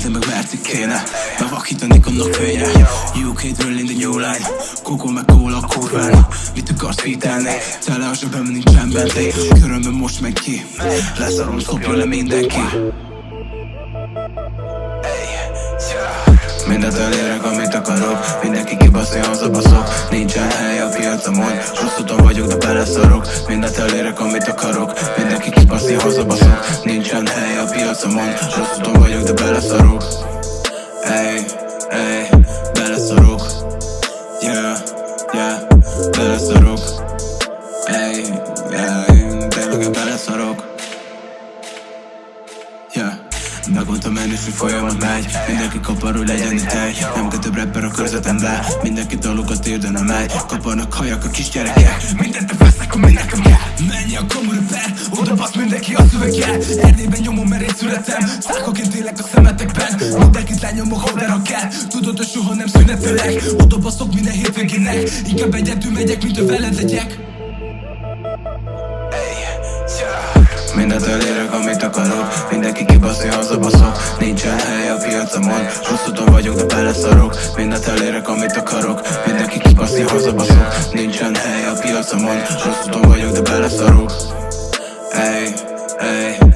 Bentley meg Merci kéne, bevakítanék annak fénye. UK drill in the new line, kokó meg kóla a kurván. Mit akarsz fitelni? Tele a zsebem, nincsen Bentley. Körömben most megy ki, leszarom, szopjon le mindenki. Mindent elérek, amit akarok. Mindenki kibaszni, hazabaszok. Nincsen hely a piacomon. Rossz úton vagyok, de beleszarok. Mindent elérek, amit akarok. Mindenki kibaszni, hazabaszok. Nincsen hely a piacomon. Rossz úton vagyok, de beleszarok. Ey, ey, beleszarok. Yeah, yeah, beleszarok. Ey, ey, tényleg beleszarok. Yeah. Megmondtam menni, hogy folyamat megy. Mindenki kaparul, legyen itt egy. Nem kell több rapper a körzetembe. Mindenki dalokat ír, de nem megy. Kaparnak hajak a kisgyerekek. Mindent vesznek, ami nekem kell. Menj a kamerú per, oda basz mindenki a szöveggel. Erdélyben nyomom, mert én születem. Szákoként élek a szemetekben. Mindenkit lenyomok, ha kell. Tudod, hogy soha nem szünetelek. Oda baszok minden hétvégének. Inkább egyedül megyek, mint hogy veled legyek. Mindent elérek, amit akarok. Mindenki kibaszni, hazabaszok. Nincsen hely a piacomon. Rossz úton vagyok, de beleszarok. Mindent elérek, amit akarok. Mindenki kibaszni, hazabaszok. Nincsen hely a piacomon. Rossz úton vagyok, de beleszarok. Ey, ey.